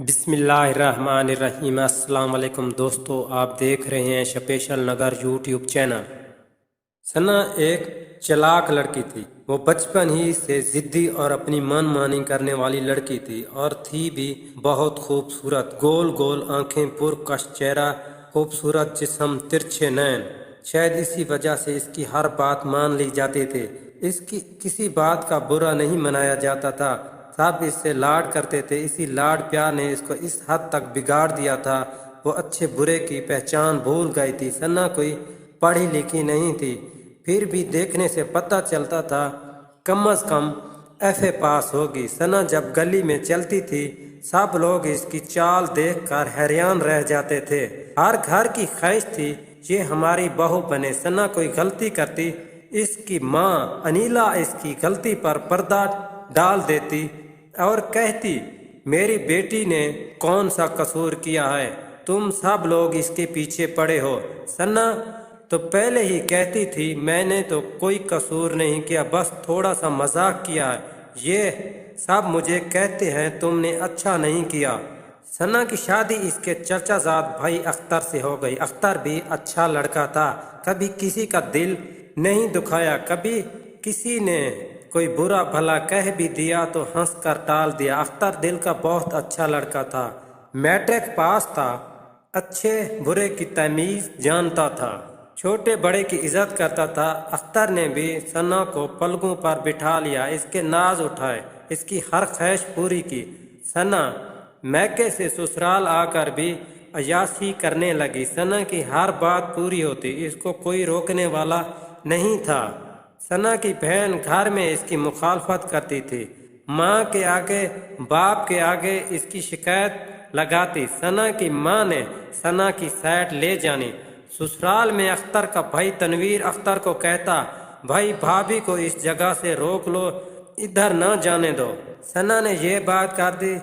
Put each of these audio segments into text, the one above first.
بسم اللہ الرحمن الرحیم۔ السلام علیکم دوستو، آپ دیکھ رہے ہیں اسپیشل نگر یوٹیوب چینل۔ ثنا ایک چلاک لڑکی تھی۔ وہ بچپن ہی سے ضدی اور اپنی من مانی کرنے والی لڑکی تھی، اور تھی بھی بہت خوبصورت۔ گول گول آنکھیں، پرکش چہرہ، خوبصورت جسم، ترچھے نین۔ شاید اسی وجہ سے اس کی ہر بات مان لی جاتی تھی۔ اس کی کسی بات کا برا نہیں منایا جاتا تھا۔ سب اس سے لاڈ کرتے تھے۔ اسی لاڈ پیار نے اس کو اس حد تک بگاڑ دیا تھا، وہ اچھے برے کی پہچان بھول گئی تھی۔ ثنا کوئی پڑھی لکھی نہیں تھی، پھر بھی دیکھنے سے پتہ چلتا تھا کم از کم ایف اے پاس ہوگی۔ ثنا جب گلی میں چلتی تھی، سب لوگ اس کی چال دیکھ کر حیران رہ جاتے تھے۔ ہر گھر کی خواہش تھی یہ ہماری بہو بنے۔ ثنا کوئی غلطی کرتی، اس کی ماں انیلا اس کی غلطی پر پردہ ڈال دیتی اور کہتی، میری بیٹی نے کون سا قصور کیا ہے، تم سب لوگ اس کے پیچھے پڑے ہو۔ ثنا تو پہلے ہی کہتی تھی، میں نے تو کوئی قصور نہیں کیا، بس تھوڑا سا مذاق کیا ہے۔ یہ سب مجھے کہتے ہیں تم نے اچھا نہیں کیا۔ ثنا کی شادی اس کے چچا زاد بھائی اختر سے ہو گئی۔ اختر بھی اچھا لڑکا تھا، کبھی کسی کا دل نہیں دکھایا، کبھی کسی نے کوئی برا بھلا کہہ بھی دیا تو ہنس کر ٹال دیا۔ اختر دل کا بہت اچھا لڑکا تھا، میٹرک پاس تھا، اچھے برے کی تمیز جانتا تھا، چھوٹے بڑے کی عزت کرتا تھا۔ اختر نے بھی ثنا کو پلکوں پر بٹھا لیا، اس کے ناز اٹھائے، اس کی ہر خواہش پوری کی۔ ثنا میکے سے سسرال آ کر بھی عیاشی کرنے لگی۔ ثنا کی ہر بات پوری ہوتی، اس کو کوئی روکنے والا نہیں تھا۔ ثنا کی بہن گھر میں اس کی مخالفت کرتی تھی، ماں کے آگے باپ کے آگے اس کی شکایت لگاتی۔ ثنا کی ماں نے ثنا کی سائڈ لے جانی۔ سسرال میں اختر کا بھائی تنویر اختر کو کہتا، بھائی بھابھی کو اس جگہ سے روک لو، ادھر نہ جانے دو۔ ثنا نے یہ بات کر دی،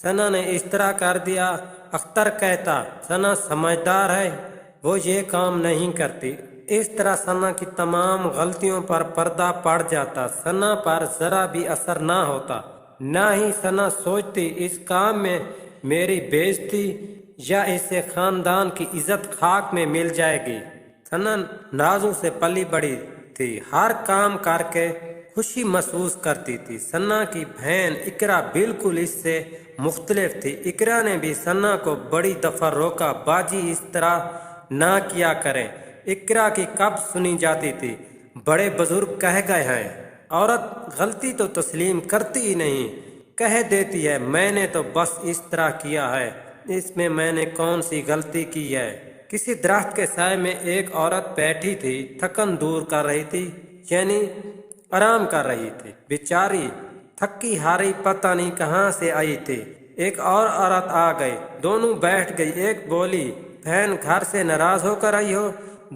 ثنا نے اس طرح کر دیا۔ اختر کہتا، ثنا سمجھدار ہے، وہ یہ کام نہیں کرتی۔ اس طرح ثنا کی تمام غلطیوں پر پردہ پڑ جاتا، ثنا پر ذرا بھی اثر نہ ہوتا۔ نہ ہی ثنا سوچتی اس کام میں میری بےعزتی یا اس سے خاندان کی عزت خاک میں مل جائے گی۔ ثنا نازوں سے پلی بڑی تھی، ہر کام کر کے خوشی محسوس کرتی تھی۔ ثنا کی بہن اقرا بالکل اس سے مختلف تھی۔ اقرا نے بھی ثنا کو بڑی دفعہ روکا، باجی اس طرح نہ کیا کریں۔ اقرا کی کب سنی جاتی تھی، بڑے بزرگ کہہ گئے ہیں، عورت غلطی تو تسلیم کرتی ہی نہیں، کہہ دیتی ہے میں نے تو بس اس طرح کیا ہے، اس میں میں نے کون سی غلطی کی ہے۔ کسی درخت کے سائے میں ایک عورت بیٹھی تھی، تھکن دور کر رہی تھی، یعنی آرام کر رہی تھی۔ بیچاری تھکی ہاری پتہ نہیں کہاں سے آئی تھی۔ ایک اور عورت آ گئی، دونوں بیٹھ گئی۔ ایک بولی، بہن گھر سے ناراض ہو کر آئی ہو؟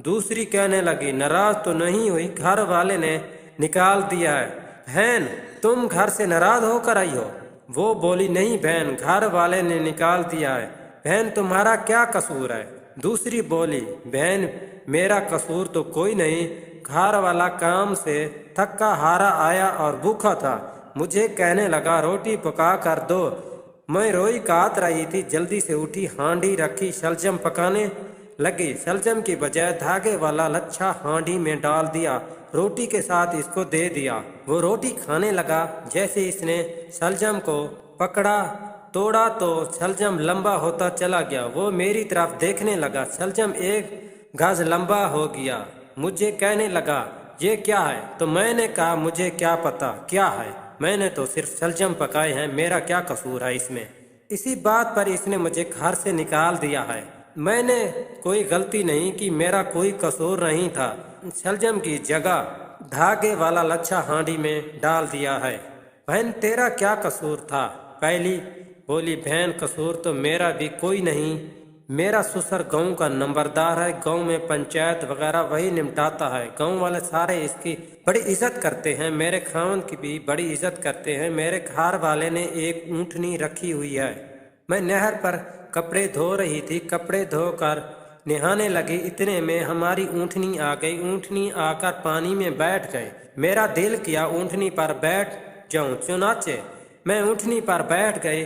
دوسری کہنے لگی، ناراض تو نہیں ہوئی، گھر والے نے نکال دیا ہے۔ بہن تم گھر سے ناراض ہو کر آئی ہو؟ وہ بولی، نہیں بہن، گھر والے نے نکال دیا ہے۔ بہن تمہارا کیا قصور ہے؟ دوسری بولی، بہن میرا قصور تو کوئی نہیں، گھر والا کام سے تھکا ہارا آیا اور بھوکا تھا، مجھے کہنے لگا روٹی پکا کر دو، میں روئی کاٹ رہی تھی، جلدی سے اٹھی، ہانڈی رکھی، شلجم پکانے لگی۔ شلجم کی بجائے دھاگے والا لچھا ہانڈی میں ڈال دیا، روٹی کے ساتھ اس کو دے دیا۔ وہ روٹی کھانے لگا۔ جیسے اس نے شلجم کو پکڑا توڑا تو شلجم لمبا ہوتا چلا گیا۔ وہ میری طرف دیکھنے لگا، شلجم 1 گز لمبا ہو گیا۔ مجھے کہنے لگا یہ کیا ہے؟ تو میں نے کہا مجھے کیا پتا کیا ہے، میں نے تو صرف شلجم پکائے ہیں، میرا کیا قصور ہے اس میں؟ اسی بات پر اس نے مجھے گھر سے نکال دیا ہے، میں نے کوئی غلطی نہیں کی، میرا کوئی قصور نہیں تھا، شلجم کی جگہ دھاگے والا لچھا ہانڈی میں ڈال دیا ہے۔ بہن تیرا کیا قصور تھا؟ پہلی بولی، بہن قصور تو میرا بھی کوئی نہیں، میرا سسر گاؤں کا نمبردار ہے، گاؤں میں پنچایت وغیرہ وہی نمٹاتا ہے، گاؤں والے سارے اس کی بڑی عزت کرتے ہیں، میرے خاوند کی بھی بڑی عزت کرتے ہیں۔ میرے گھر والے نے ایک اونٹنی رکھی ہوئی ہے، میں نہر پر کپڑے دھو رہی تھی، کپڑے دھو کر نہانے لگی، اتنے میں ہماری اونٹنی آ گئی، اونٹنی آ کر پانی میں بیٹھ گئے، میرا دل کیا اونٹنی پر بیٹھ جاؤں، چنانچہ میں اونٹنی پر بیٹھ گئی،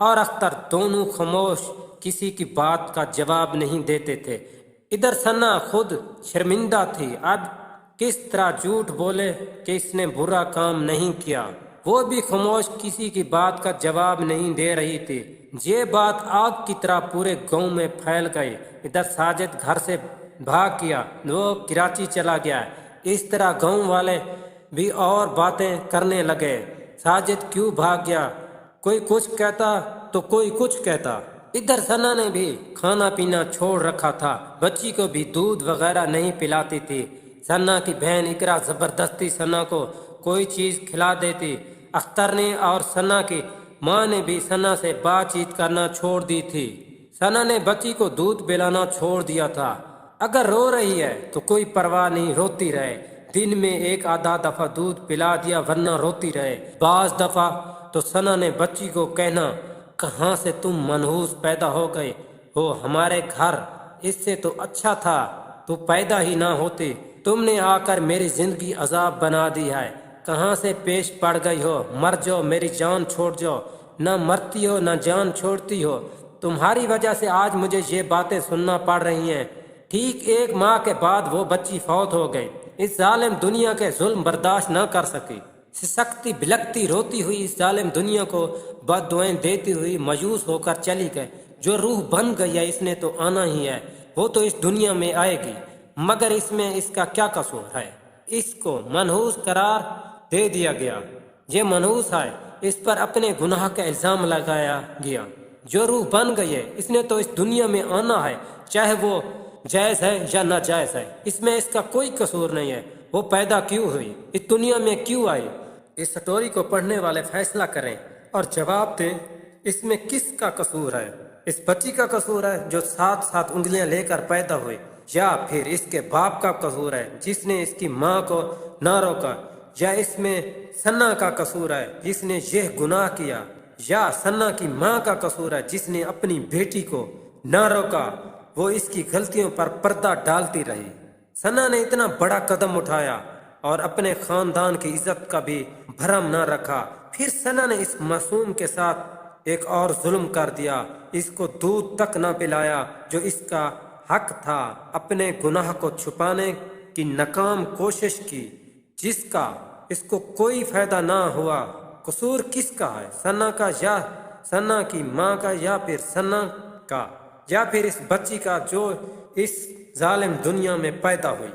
اور اختر دونوں خاموش، کسی کی بات کا جواب نہیں دیتے تھے۔ ادھر ثنا خود شرمندہ تھی، اب کس طرح جھوٹ بولے کہ اس نے برا کام نہیں کیا۔ وہ بھی خاموش، کسی کی بات کا جواب نہیں دے رہی تھی۔ یہ بات آگ کی طرح پورے گاؤں میں پھیل گئی۔ ادھر ساجد گھر سے بھاگ گیا، وہ کراچی چلا گیا۔ اس طرح گاؤں والے بھی اور باتیں کرنے لگے۔ ساجد کیوں بھاگ گیا؟ کوئی کچھ کہتا تو کوئی کچھ کہتا۔ ادھر ثنا نے بھی کھانا پینا چھوڑ رکھا تھا، بچی کو بھی دودھ وغیرہ نہیں پلاتی تھی۔ ثنا کی بہن اقرا زبردستی ثنا کو کوئی چیز کھلا دیتی۔ اختر نے اور ثنا کی ماں نے بھی ثنا سے بات چیت کرنا چھوڑ دی تھی۔ ثنا نے بچی کو دودھ پلانا چھوڑ دیا تھا۔ اگر رو رہی ہے تو کوئی پرواہ نہیں، روتی رہے۔ دن میں ایک آدھا دفعہ دودھ پلا دیا، ورنہ روتی رہے۔ بعض دفعہ تو ثنا نے بچی کو کہنا، کہاں سے تم منحوس پیدا ہو گئے ہو ہمارے گھر، اس سے تو اچھا تھا تو پیدا ہی نہ ہوتی، تم نے آ کر میری زندگی عذاب بنا دی ہے، کہاں سے پیش پڑ گئی ہو، مر جاؤ، میری جان چھوڑ جاؤ۔ نہ مرتی ہو نہ جان چھوڑتی ہو، تمہاری وجہ سے آج مجھے یہ باتیں سننا پڑ رہی ہیں۔ ٹھیک 1 ماہ کے بعد وہ بچی فوت ہو گئی۔ اس ظالم دنیا کے ظلم برداشت نہ کر سکی، سسکتی بلکتی روتی ہوئی اس ظالم دنیا کو بد دعائیں دیتی ہوئی مایوس ہو کر چلی گئی۔ جو روح بن گئی ہے اس نے تو آنا ہی ہے، وہ تو اس دنیا میں آئے گی، مگر اس میں اس کا کیا قصور ہے؟ اس کو منحوس قرار دے دیا گیا۔ یہ منحوس ہے، اس پر اپنے گناہ کا الزام لگایا گیا۔ جو روح بن گئی ہے اس نے تو اس دنیا میں آنا ہے، چاہے وہ جائز ہے یا ناجائز ہے، اس میں اس کا کوئی قصور نہیں ہے۔ وہ پیدا کیوں ہوئی، اس دنیا میں کیوں آئی؟ اس سٹوری کو پڑھنے والے فیصلہ کریں اور جواب دیں، اس میں کس کا قصور ہے؟ اس بچی کا قصور ہے جو 7 انگلیاں لے کر پیدا ہوئی، یا پھر اس کے باپ کا قصور ہے جس نے اس کی ماں کو نہ روکا، یا اس میں ثنا کا قصور ہے جس نے یہ گناہ کیا، یا ثنا کی ماں کا قصور ہے جس نے اپنی بیٹی کو نہ روکا، وہ اس کی غلطیوں پر پردہ ڈالتی رہی۔ ثنا نے اتنا بڑا قدم اٹھایا اور اپنے خاندان کی عزت کا بھی بھرم نہ رکھا، پھر ثنا نے اس معصوم کے ساتھ ایک اور ظلم کر دیا، اس کو دودھ تک نہ پلایا جو اس کا حق تھا، اپنے گناہ کو چھپانے کی ناکام کوشش کی جس کا اس کو کوئی فائدہ نہ ہوا۔ قصور کس کا ہے؟ ثنا کا، یا ثنا کی ماں کا، یا پھر ثنا کا، یا پھر اس بچی کا جو اس ظالم دنیا میں پیدا ہوئی؟